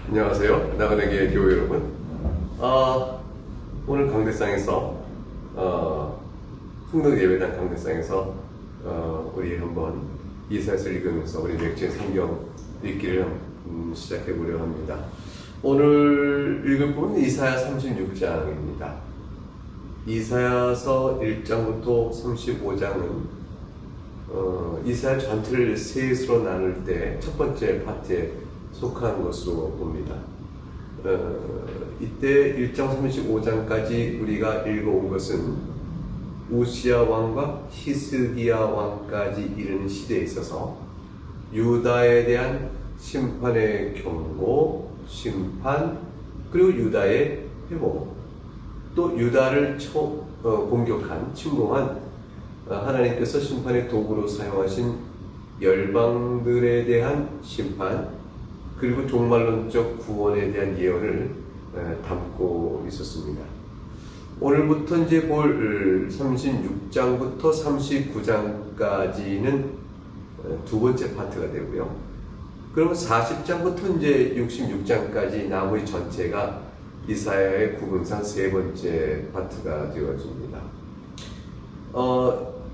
안녕하세요. 나그네교회 교회 여러분. 오늘 강대상에서 흥덕 예배당 강대상에서 우리 한번 이사야서 읽으면서 우리 맥주의 성경 읽기를 시작해 보려 합니다. 오늘 읽을 부분은 이사야 36장입니다. 이사야서 1장부터 35장은 이사야 전체를 셋으로 나눌 때 첫 번째 파트에 속한 것으로 봅니다. 이때 1장 35장까지 우리가 읽어온 것은 우시야 왕과 히스기야 왕까지 이르는 시대에 있어서 유다에 대한 심판의 경고, 심판, 그리고 유다의 회복, 또 유다를 공격한, 침공한 하나님께서 심판의 도구로 사용하신 열방들에 대한 심판, 그리고 종말론적 구원에 대한 예언을 담고 있었습니다. 오늘부터 이제 볼 36장부터 39장까지는 두 번째 파트가 되고요. 그러면 40장부터 이제 66장까지 나머지 전체가 이사야의 구분상 세 번째 파트가 되어집니다.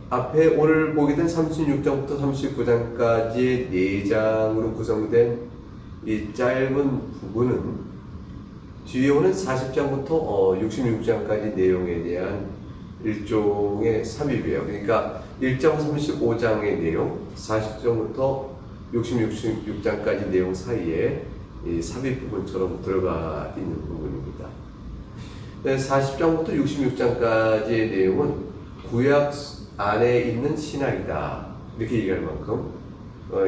앞에 오늘 보게 된 36장부터 39장까지의 4장으로 구성된 이 짧은 부분은 뒤에 오는 40장부터 66장까지 내용에 대한 일종의 삽입이에요. 그러니까 1장 35장의 내용, 40장부터 66장까지 내용 사이에 이 삽입 부분처럼 들어가 있는 부분입니다. 40장부터 66장까지의 내용은 구약 안에 있는 신약이다, 이렇게 얘기할 만큼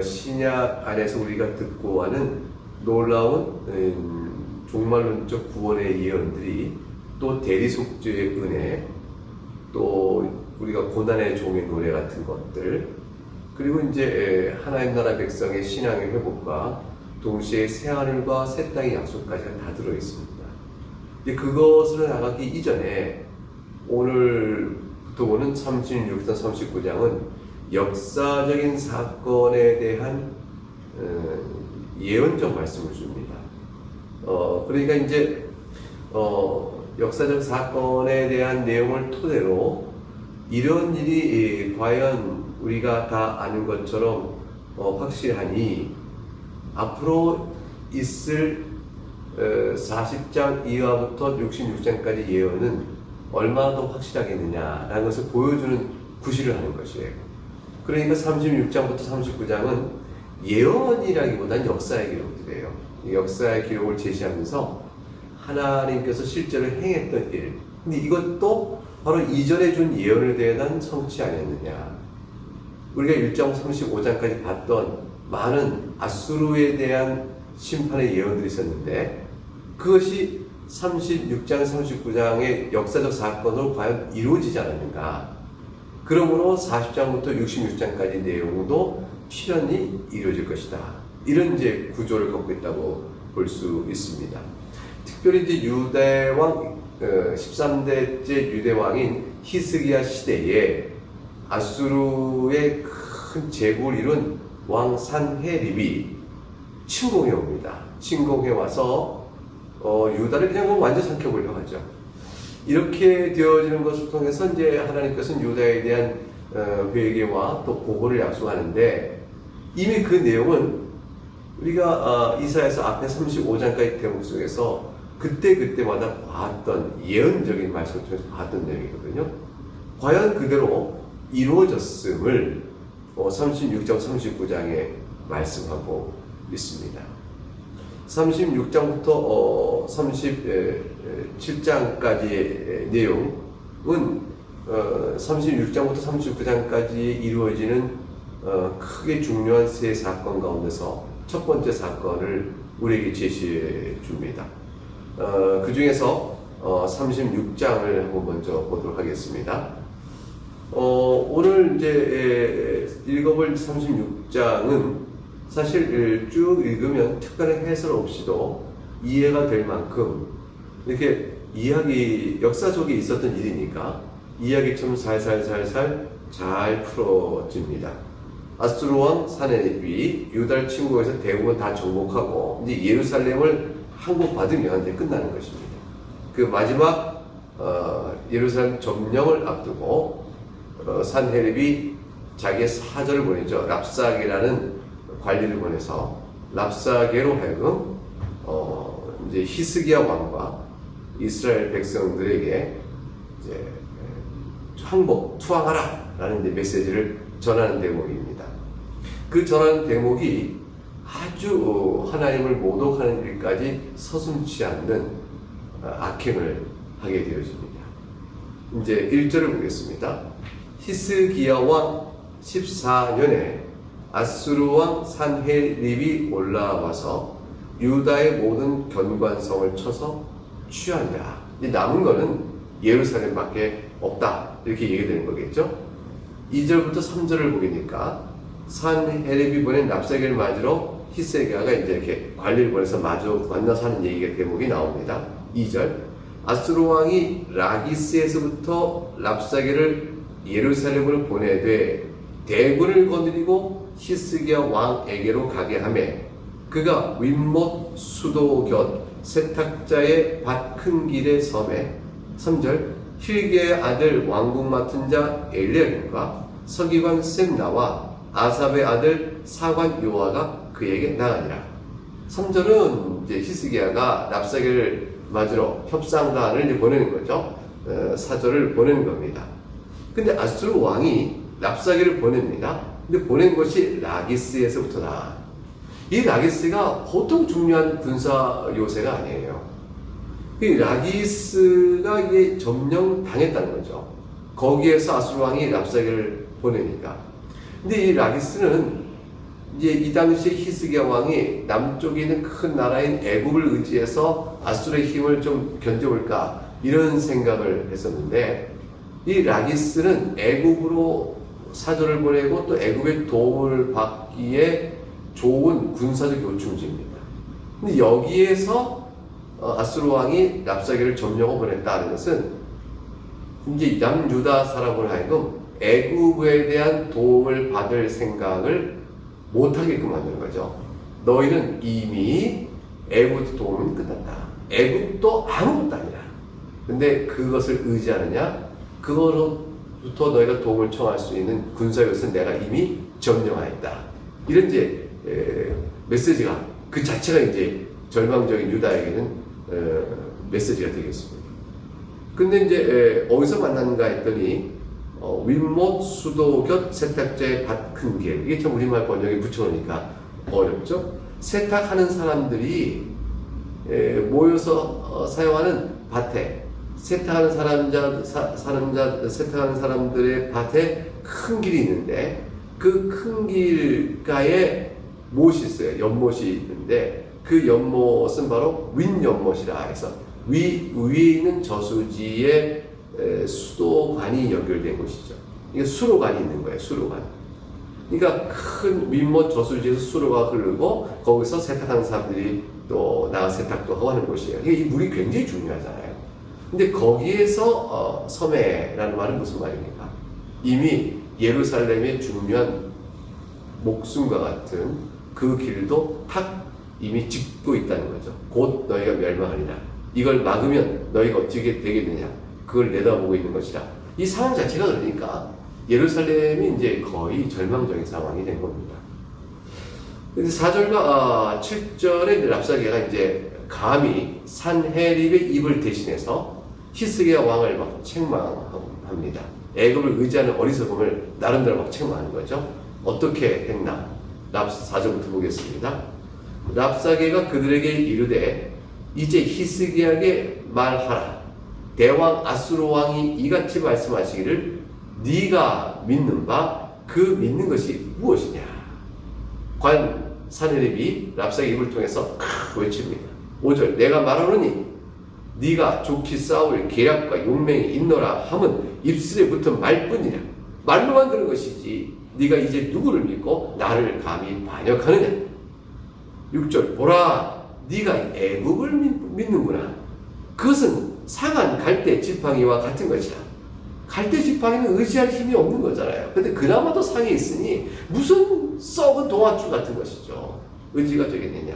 신약 안에서 우리가 듣고 하는 놀라운 종말론적 구원의 예언들이, 또 대리속죄의 은혜, 또 우리가 고난의 종의 노래 같은 것들, 그리고 이제 하나님 나라 백성의 신앙의 회복과 동시에 새하늘과 새 땅의 약속까지가 다 들어있습니다. 그것을 나가기 이전에 오늘부터 보는 36장 39장은 역사적인 사건에 대한 예언적 말씀을 줍니다. 그러니까 이제 역사적 사건에 대한 내용을 토대로 이런 일이 과연 우리가 다 아는 것처럼 확실하니 앞으로 있을 40장 이하부터 66장까지 예언은 얼마나 더 확실하겠느냐라는 것을 보여주는 구실을 하는 것이에요. 그러니까 36장부터 39장은 예언이라기보다는 역사의 기록들이에요. 역사의 기록을 제시하면서 하나님께서 실제로 행했던 일, 근데 이것도 바로 이전에 준 예언에 대한 성취 아니었느냐. 우리가 1장 35장까지 봤던 많은 아수르에 대한 심판의 예언들이 있었는데 그것이 36장, 39장의 역사적 사건으로 과연 이루어지지 않았는가. 그러므로 40장부터 66장까지 내용도 필연히 이루어질 것이다. 이런 이제 구조를 갖고 있다고 볼 수 있습니다. 특별히 이제 유대왕, 13대째 유대왕인 히스기야 시대에 아수르의 큰 제국을 이룬 왕 산헤립이 침공해 옵니다. 침공해 와서 유다를 그냥 완전 삼켜보려고 하죠. 이렇게 되어지는 것을 통해서 이제 하나님께서는 유다에 대한 회개와 또 보호를 약속하는데, 이미 그 내용은 우리가 이사야서 앞에 35장까지 대목 속에서 그때마다 봤던 예언적인 말씀을 통해서 봤던 내용이거든요. 과연 그대로 이루어졌음을 36장, 39장에 말씀하고 있습니다. 36장부터 37장까지의 내용은 36장부터 39장까지 이루어지는 크게 중요한 세 사건 가운데서 첫 번째 사건을 우리에게 제시해 줍니다. 그 중에서 36장을 한번 먼저 보도록 하겠습니다. 오늘 이제 읽어볼 36장은 사실 쭉 읽으면 특별한 해설 없이도 이해가 될 만큼 이렇게 역사 속에 있었던 일이니까 이야기처럼 살살살살 잘 풀어집니다. 아수르 왕 산헤립이 유다를 침공해서 대부분 다 정복하고 이제 예루살렘을 항복받으면 이제 끝나는 것입니다. 그 마지막 예루살렘 점령을 앞두고 산헤립이 자기의 사절을 보내죠. 랍사게라는 관리를 보내서 랍사게로 하여금 이제 히스기야 왕과 이스라엘 백성들에게 이제 항복, 투항하라라는 이제 메시지를 전하는 대목입니다. 그 전하는 대목이 아주 하나님을 모독하는 일까지 서슴지 않는 악행을 하게 되어집니다. 이제 1절을 보겠습니다. 히스기야 왕 14년에 아수르 왕 산헤립이 올라와서 유다의 모든 견관성을 쳐서 취하니라. 남은 거는 예루살렘밖에 없다. 이렇게 얘기되는 거겠죠. 2절부터 3절을 보니까 산헤립이 보낸 랍사게를 맞으러 히스기야가 이제 이렇게 관리를 보내서 마주 만나서 하는 얘기가 대목이 나옵니다. 2절 아수르 왕이 라기스에서부터 랍사게를 예루살렘으로 보내되 대군을 거느리고 히스기야 왕에게로 가게 하매 그가 윗못 수도 곁 세탁자의 밭 큰 길의 섬에 3절 힐게의 아들 왕궁 맡은 자 엘리야김과 서기관 셈나와 아삽의 아들 사관 요아가 그에게 나가니라. 3절은 이제 히스기야가 랍사게를 맞으러 협상단을 이제 보내는 거죠. 사절을 보내는 겁니다. 근데 아수르 왕이 랍사게를 보냅니다. 근데 보낸 것이 라기스에서부터다. 이 라기스가 보통 중요한 군사 요새가 아니에요. 이 라기스가 이게 점령당했다는 거죠. 거기에서 아수르 왕이 랍사게를 보내니까. 근데 이 라기스는 이제 이 당시 히스기야 왕이 남쪽에 있는 큰 나라인 애굽을 의지해서 아수르의 힘을 좀 견뎌볼까 이런 생각을 했었는데 이 라기스는 애굽으로 사절을 보내고 또 애굽의 도움을 받기에 좋은 군사적 요충지입니다. 근데 여기에서 아수르 왕이 랍사게를 점령하고 보냈다는 것은 이제 남유다 사람을 하여금 애굽에 대한 도움을 받을 생각을 못하게끔 만드는 거죠. 너희는 이미 애굽 도움은 끝났다. 애굽도 아무것도 아니라. 근데 그것을 의지하느냐? 그거로부터 너희가 도움을 청할 수 있는 군사요새는 내가 이미 점령하였다. 이런 이제 메시지가 그 자체가 이제 절망적인 유다에게는 메시지가 되겠습니다. 근데 이제 어디서 만났는가 했더니 윗못 수도 곁 세탁자의 밭 큰 길. 이게 참 우리말 번역에 붙여놓으니까 어렵죠. 세탁하는 사람들이 모여서 사용하는 밭에 세탁하는 세탁하는 사람들의 밭에 큰 길이 있는데 그 큰 길가에 못이 있어요. 연못이 있는데 그 연못은 바로 윗연못이라 해서 위에 있는 저수지에 수도관이 연결된 곳이죠. 이게 수로관이 있는 거예요. 수로관. 그러니까 큰 윗못 저수지에서 수로가 흐르고 거기서 세탁하는 사람들이 또 나가 세탁도 하고 하는 곳이에요. 이 물이 굉장히 중요하잖아요. 근데 거기에서 섬에라는 말은 무슨 말입니까? 이미 예루살렘의 중요한 목숨과 같은 그 길도 탁 이미 짚고 있다는 거죠. 곧 너희가 멸망하리라. 이걸 막으면 너희가 어떻게 되겠느냐. 그걸 내다보고 있는 것이라. 이 상황 자체가 그러니까 예루살렘이 이제 거의 절망적인 상황이 된 겁니다. 근데 4절과 7절에 랍사게가 이제 감히 산헤립의 입을 대신해서 히스기야 왕을 막 책망합니다. 애굽을 의지하는 어리석음을 나름대로 막 책망하는 거죠. 어떻게 했나? 4절부터 보겠습니다. 랍사게가 그들에게 이르되 이제 히스기야에게 말하라. 대왕 아수르 왕이 이같이 말씀하시기를 네가 믿는 바 그 믿는 것이 무엇이냐. 관 산헤립이 랍사게 입을 통해서 외칩니다. 5절 내가 말하노니 네가 좋게 싸울 계략과 용맹이 있노라 함은 입술에 붙은 말뿐이라. 말로만 그런 것이지 네가 이제 누구를 믿고 나를 감히 반역하느냐. 6절 보라 네가 애굽을 믿는구나. 그것은 상한 갈대 지팡이와 같은 것이라. 갈대 지팡이는 의지할 힘이 없는 거잖아요. 근데 그나마도 상이 있으니 무슨 썩은 동아줄 같은 것이죠. 의지가 되겠느냐.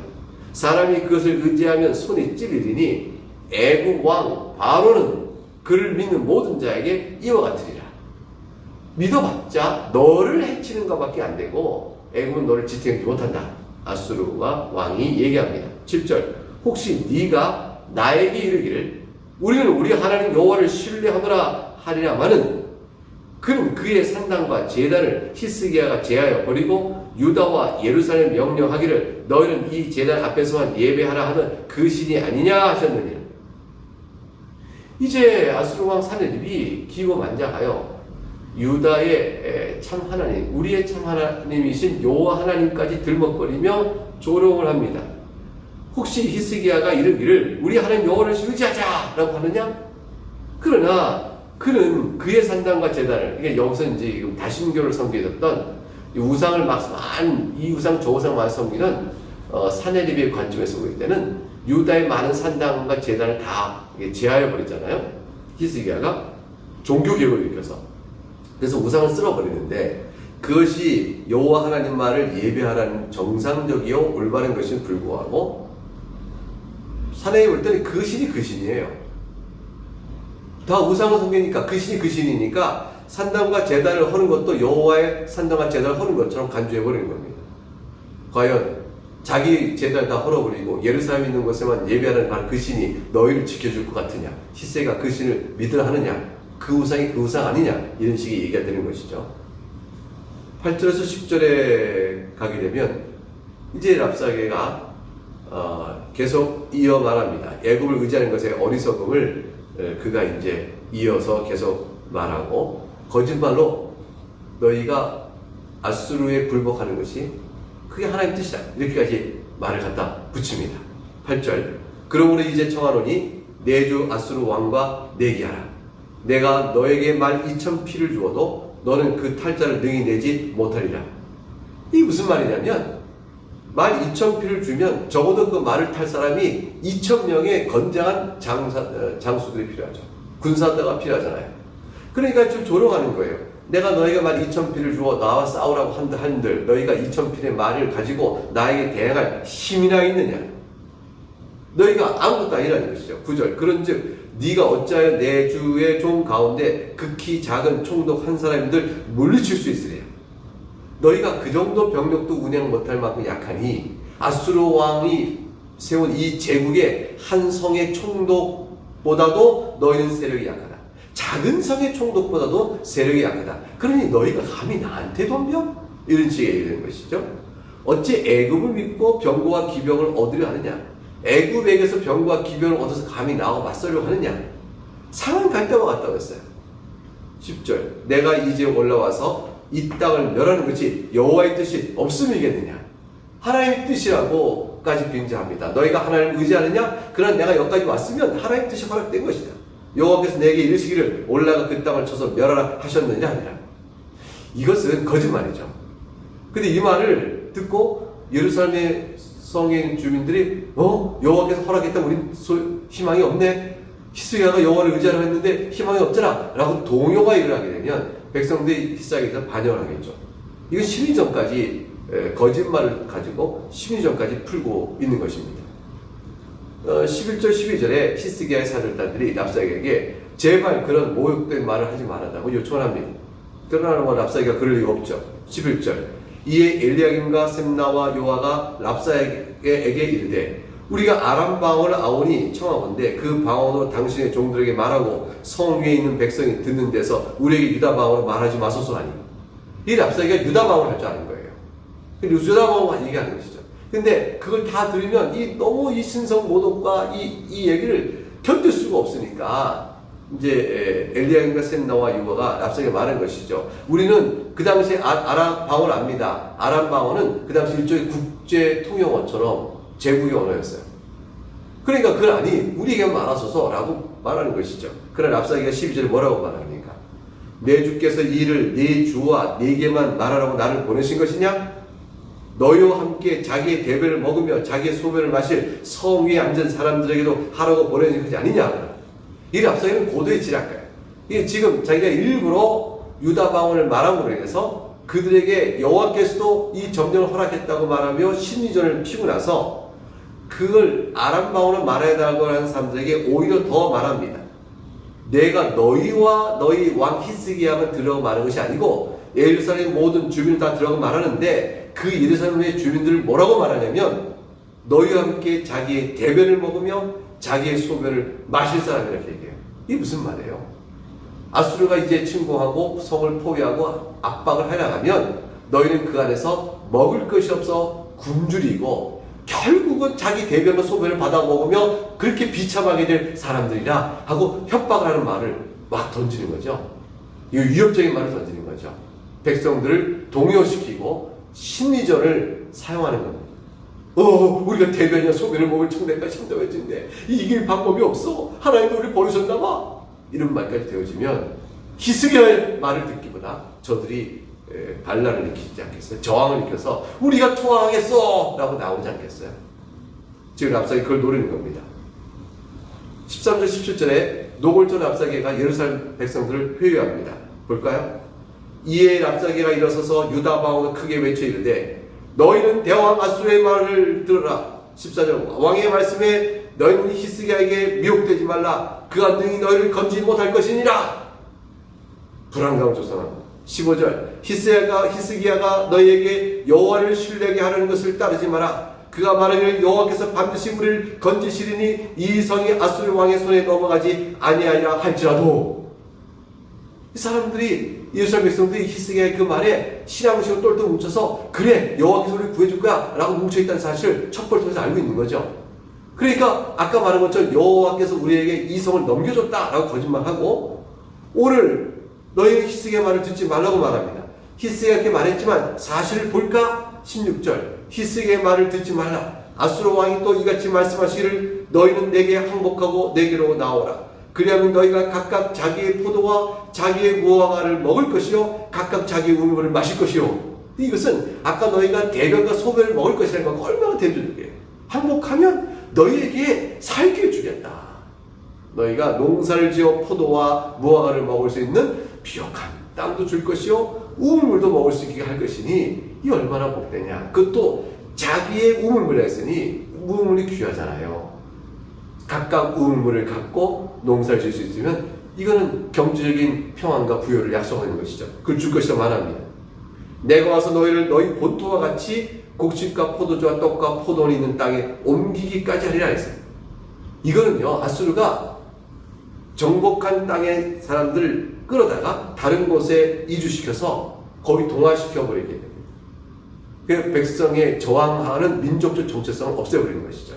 사람이 그것을 의지하면 손이 찔리리니 애굽 왕 바로는 그를 믿는 모든 자에게 이와 같으리라. 믿어봤자 너를 해치는 것밖에 안 되고 애굽은 너를 지탱하지 못한다. 아수르와 왕이 얘기합니다. 7절 혹시 네가 나에게 이르기를 우리는 우리 하나님 여호와를 신뢰하노라 하리라마는 그는 그의 산당과 제단을 히스기야가 제하여 버리고 유다와 예루살렘 명령하기를 너희는 이 제단 앞에서만 예배하라 하는 그 신이 아니냐 하셨느니라. 이제 아수르 왕 사내립이 기고만장하여 유다의 참 하나님, 우리의 참 하나님이신 여호와 하나님까지 들먹거리며 조롱을 합니다. 혹시 히스기야가 이르기를 우리 하나님 여호와를 의지하자라고 하느냐? 그러나 그는 그의 산당과 제단을, 이게 여기서 이제 다신교를 섬기던 우상을 이 우상 저 우상만 섬기는 사내립의 관점에서 볼 때는 유다의 많은 산당과 제단을 다 제하여 버렸잖아요. 히스기야가 종교 개혁을 일으켜서. 그래서 우상을 쓸어버리는데 그것이 여호와 하나님 말을 예배하라는 정상적이요 올바른 것임을 불구하고 사내에 볼 때는 그 신이 그 신이에요. 다 우상을 섬기니까 그 신이 그 신이니까 산당과 제단을 허는 것도 여호와의 산당과 제단을 허는 것처럼 간주해버리는 겁니다. 과연 자기 제단을 다 헐어버리고 예루살렘에 있는 곳에만 예배하는 바로 그 신이 너희를 지켜줄 것 같으냐? 히스기야가 그 신을 믿으라 하느냐? 그 우상이 그 우상 아니냐? 이런 식의 얘기가 되는 것이죠. 8절에서 10절에 가게 되면 이제 랍사게가 계속 이어 말합니다. 애굽을 의지하는 것의 어리석음을 그가 이제 이어서 계속 말하고 거짓말로 너희가 아수르에 굴복하는 것이 그게 하나님 뜻이다. 이렇게까지 말을 갖다 붙입니다. 8절 그러므로 이제 청하노니 내 주 아수르 왕과 내기하라. 내가 너에게 말 2천 피를 주어도 너는 그 탈자를 능히 내지 못하리라. 이게 무슨 말이냐면 말 2천 피를 주면 적어도 그 말을 탈 사람이 2천 명의 건장한 장수들이 필요하죠. 군사대가 필요하잖아요. 그러니까 좀 조롱하는 거예요. 내가 너에게 말 2천 피를 주어 나와 싸우라고 한들 너희가 2천 필의 말을 가지고 나에게 대항할 힘이나 있느냐? 너희가 아무것도 아니라는 것이죠. 9절 그런즉 네가 어찌하여 내 주의 종 가운데 극히 작은 총독 한 사람들 물리칠 수 있으랴. 너희가 그 정도 병력도 운영 못할 만큼 약하니 아수르 왕이 세운 이 제국의 한 성의 총독보다도 너희는 세력이 약하다. 작은 성의 총독보다도 세력이 약하다. 그러니 너희가 감히 나한테 덤벼? 이런 식의 얘기가 되는 것이죠. 어찌 애굽을 믿고 병거와 기병을 얻으려 하느냐? 애굽에게서 병과 기병을 얻어서 감히 나와 맞서려고 하느냐? 상한 갈대와 같다고 했어요. 10절 내가 이제 올라와서 이 땅을 멸하는 것이 여호와의 뜻이 없음이겠느냐? 하나님의 뜻이라고까지 빙자합니다. 너희가 하나님을 의지하느냐? 그러나 내가 여기까지 왔으면 하나님의 뜻이 허락된 것이다. 여호와께서 내게 이르시기를 올라가 그 땅을 쳐서 멸하라 하셨느냐 아니라. 이것은 거짓말이죠. 근데 이 말을 듣고 예루살렘의 성에 있는 주민들이 여호와께서 허락했다 우린 희망이 없네. 히스기야가 여호와를 의지하라고 했는데 희망이 없잖아 라고 동요가 일어나게 되면 백성들이 히스기야에서 반역을 하겠죠. 이건 심리전까지 거짓말을 가지고 심리전까지 풀고 있는 것입니다. 11절 12절에 히스기야의 사절단들이 랍사게에게 제발 그런 모욕된 말을 하지 말아달라고 요청을 합니다. 그러나 랍사게가 그럴 리가 없죠. 11절 이에 엘리야김과 셈나와 요아가 랍사게에게 이르되 우리가 아람 방언을 아오니 청하건대 그 방언으로 당신의 종들에게 말하고 성 위에 있는 백성이 듣는 데서 우리에게 유다 방언으로 말하지 마소서 하니. 이 랍사게가 유다 방언을 할 줄 아는 거예요. 유다 방언만 얘기하는 것이죠. 근데 그걸 다 들으면 너무 이 신성 모독과 이 얘기를 견딜 수가 없으니까 이제 엘리야김과 셈나와 요아가 랍사게에게 말한 것이죠. 우리는 그 당시에 아람 방언을 압니다. 아람 방언은 그 당시 일종의 국제 통용어처럼 제국의 언어였어요. 그러니까 그걸 아니 우리에게 말하소서 라고 말하는 것이죠. 그러나 랍사게가 12절에 뭐라고 말합니까? 내 주께서 이 일을 네 주와 네게만 말하라고 나를 보내신 것이냐? 너희와 함께 자기의 대변을 먹으며 자기의 소변을 마실 성 위에 앉은 사람들에게도 하라고 보내신 것이 아니냐? 이 랍사게는 고도의 지략가예요. 이게 지금 자기가 일부러 유다 방언을 말함으로 인해서 그들에게 여호와께서도 이 점령을 허락했다고 말하며 심리전을 피고 나서 그걸 아람 방언을 말해달라고 하는 사람들에게 오히려 더 말합니다. 내가 너희와 너희 왕 히스기야만 들어가고 말하는 것이 아니고 예루살렘 모든 주민을 다 들어가고 말하는데, 그 예루살렘의 주민들을 뭐라고 말하냐면 너희와 함께 자기의 대변을 먹으며 자기의 소변을 마실 사람이라고 얘기해요. 이게 무슨 말이에요? 아수르가 이제 침공하고 성을 포위하고 압박을 해나가면 너희는 그 안에서 먹을 것이 없어 굶주리고 결국은 자기 대변과 소변을 받아 먹으며 그렇게 비참하게 될 사람들이라 하고 협박을 하는 말을 막 던지는 거죠. 이거 위협적인 말을 던지는 거죠. 백성들을 동요시키고 심리전을 사용하는 겁니다. 우리가 대변이나 소변을 먹을 청대까지 힘들어진데 이길 방법이 없어. 하나님도 우리를 버리셨나 봐. 이런 말까지 되어지면 히스기야의 말을 듣기보다 저들이 반란을 일으키지 않겠어요? 저항을 일으켜서 우리가 투항하겠어! 라고 나오지 않겠어요? 지금 랍사게 그걸 노리는 겁니다. 13절 17절에 노골전 랍사게가 예루살렘 백성들을 회유합니다. 볼까요? 이에 랍사게가 일어서서 유다 방언을 크게 외쳐 이르되 너희는 대왕 아수르의 말을 들으라. 14절 왕의 말씀에 너희는 히스기야에게 미혹되지 말라. 그가 능히 너희를 건지지 못할 것이니라. 불안감을 조성합니다. 15절 히스기야가 너희에게 여호와를 신뢰하게 하려는 것을 따르지 마라. 그가 말하기를 여호와께서 반드시 우리를 건지시리니 이 성이 아수르 왕의 손에 넘어가지 아니하리라 할지라도. 이 사람들이 예루살렘 백성들이 히스기야의 그 말에 신앙의식을 똘똘 뭉쳐서 그래 여호와께서 우리를 구해줄 거야 라고 뭉쳐있다는 사실을 첩보를 통해서 알고 있는 거죠. 그러니까 아까 말한 것처럼 여호와께서 우리에게 이 성을 넘겨줬다 라고 거짓말하고, 오늘 너희는 히스기야 말을 듣지 말라고 말합니다. 히스기야 이렇게 말했지만 사실을 볼까? 16절 히스기야의 말을 듣지 말라. 아수르 왕이 또 이같이 말씀하시기를 너희는 내게 항복하고 내게로 나오라. 그리하면 너희가 각각 자기의 포도와 자기의 무화과를 먹을 것이요 각각 자기의 우물을 마실 것이요. 이것은 아까 너희가 대변과 소변을 먹을 것이라는 건 얼마나 대주는 게, 항복하면 너희에게 살게 해주겠다. 너희가 농사를 지어 포도와 무화과를 먹을 수 있는 비옥한 땅도 줄 것이요 우물물도 먹을 수 있게 할 것이니 이 얼마나 복되냐. 그것도 자기의 우물물이라 했으니 우물물이 귀하잖아요. 각각 우물물을 갖고 농사를 지을 수 있으면 이거는 경제적인 평안과 부여를 약속하는 것이죠. 그걸 줄 것이라 말합니다. 내가 와서 너희를 너희 본토와 같이 곡식과 포도주와 떡과 포도원이 있는 땅에 옮기기까지 하리라 했어요. 이거는요 아수르가 정복한 땅의 사람들을 끌어다가 다른 곳에 이주시켜서 거기 동화시켜 버리게 됩니다. 그 백성의 저항하는 민족적 정체성을 없애버리는 것이죠.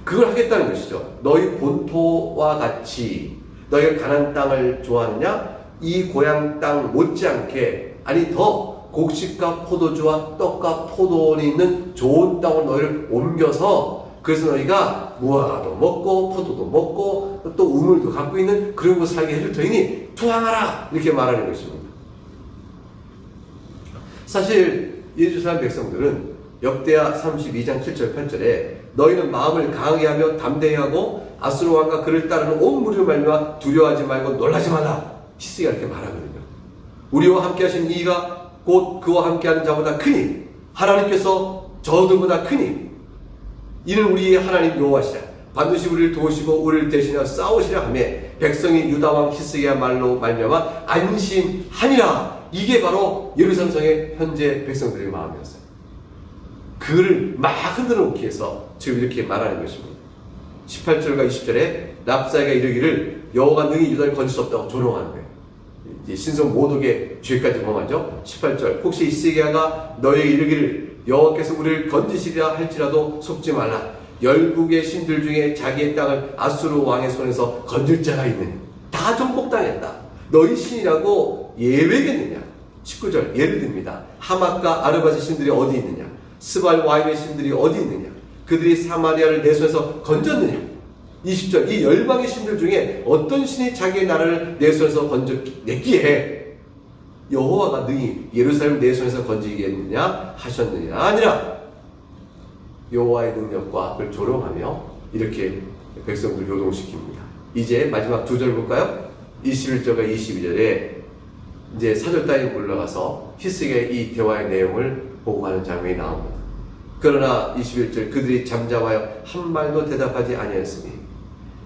그걸 하겠다는 것이죠. 너희 본토와 같이 너희가 가나안 땅을 좋아하느냐? 이 고향 땅 못지않게, 아니 더 곡식과 포도주와 떡과 포도원이 있는 좋은 땅을 너희를 옮겨서, 그래서 너희가 무화과도 먹고 포도도 먹고 또 우물도 갖고 있는 그런 곳 살게 해줄 터이니 투항하라 이렇게 말하는 것입니다. 사실 예루살렘 백성들은 역대하 32장 7절 8절에 너희는 마음을 강하게 하며 담대히 하고 아수르 왕과 그를 따르는 온 무리를 말미암아 두려워하지 말고 놀라지 말라. 히스기야가 이렇게 말하거든요. 우리와 함께 하신 이가 곧 그와 함께하는 자보다 크니 하나님께서 저들보다 크니 이는 우리의 하나님 여호와시라. 반드시 우리를 도우시고 우리를 대신하여 싸우시라 하며 백성이 유다왕 히스기야 말로 말미암아 안심하니라. 이게 바로 예루살렘 성의 현재 백성들의 마음이었어요. 그를 막 흔들어 놓기 위해서 지금 이렇게 말하는 것입니다. 18절과 20절에 랍사게가 이르기를 여호와가 능히 유다를 건질 수 없다고 조롱하는 거예요. 이제 신성 모독의 죄까지 범하죠. 18절 혹시 히스기야가 너에게 이르기를 여호와께서 우리를 건지시리라 할지라도 속지 말라. 열국의 신들 중에 자기의 땅을 아수르 왕의 손에서 건질 자가 있느냐. 다 정복당했다. 너희 신이라고 예외겠느냐. 19절 예를 듭니다. 하맛과 아르바지 신들이 어디 있느냐. 스발 와임의 신들이 어디 있느냐. 그들이 사마리아를 내 손에서 건졌느냐. 20절 이 열방의 신들 중에 어떤 신이 자기의 나라를 내 손에서 건졌기에 여호와가 능히 예루살렘 내 손에서 건지겠느냐 하셨느냐. 아니라 여호와의 능력과 그걸 조롱하며 이렇게 백성들 요동시킵니다. 이제 마지막 두 절 볼까요? 21절과 22절에 이제 사절단이 올라가서 히스기야의 이 대화의 내용을 보고하는 장면이 나옵니다. 그러나 21절 그들이 잠잠하여 한 말도 대답하지 아니하였으니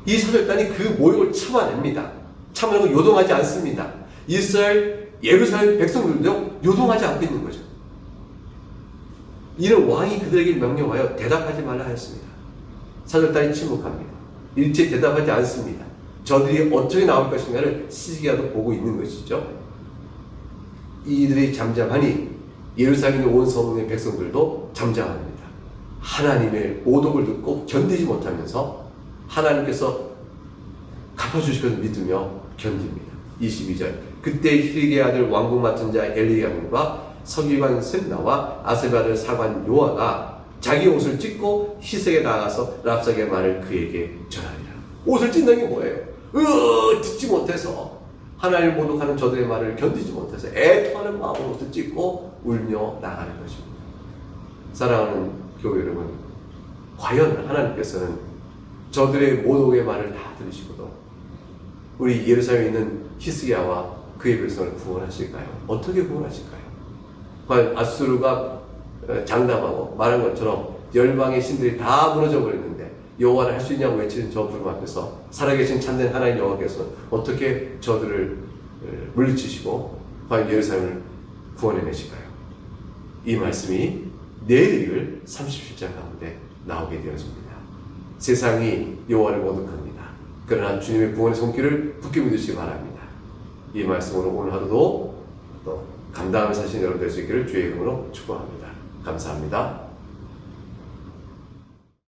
이 사절단이 그 모욕을 참아냅니다. 참아내고 요동하지 않습니다. 이스라엘 예루살렘 백성들도 요동하지 않고 있는 거죠. 이는 왕이 그들에게 명령하여 대답하지 말라 하였습니다. 사절단이 침묵합니다. 일체 대답하지 않습니다. 저들이 어떻게 나올 것인가를 시기라도 보고 있는 것이죠. 이들이 잠잠하니 예루살렘의 온 성문의 백성들도 잠잠합니다. 하나님의 모독을 듣고 견디지 못하면서 하나님께서 갚아주실 것을 믿으며 견딥니다. 22절 그때 힐기의 아들 왕궁 맡은 자 엘리야민과 서기관 셈나와 아셀의 아들 사관 요아가 자기 옷을 찢고 희색에 나가서 랍삭의 말을 그에게 전하리라. 옷을 찢는 게 뭐예요? 듣지 못해서 하나님을 모독하는 저들의 말을 견디지 못해서 애통하는 마음으로 옷을 찢고 울며 나가는 것입니다. 사랑하는 교회 여러분, 과연 하나님께서는 저들의 모독의 말을 다 들으시고도 우리 예루살렘에 있는 히스기야와 그의 백성을 구원하실까요? 어떻게 구원하실까요? 과연 아수르가 장담하고 말한 것처럼 열방의 신들이 다 무너져 버렸는데 여호와를 할 수 있냐고 외치는 저 부름 앞에서 살아계신 참된 하나님 여호와께서는 어떻게 저들을 물리치시고 과연 예루살렘을 구원해내실까요? 이 말씀이 내일 읽을 37장 가운데 나오게 되어집니다. 세상이 여호와를 모독합니다. 그러나 주님의 구원의 손길을 굳게 믿으시기 바랍니다. 이 말씀으로 오늘 하루도 또 감당하며 사신 여러분 될 수 있기를 주의 이름으로 축복합니다. 감사합니다.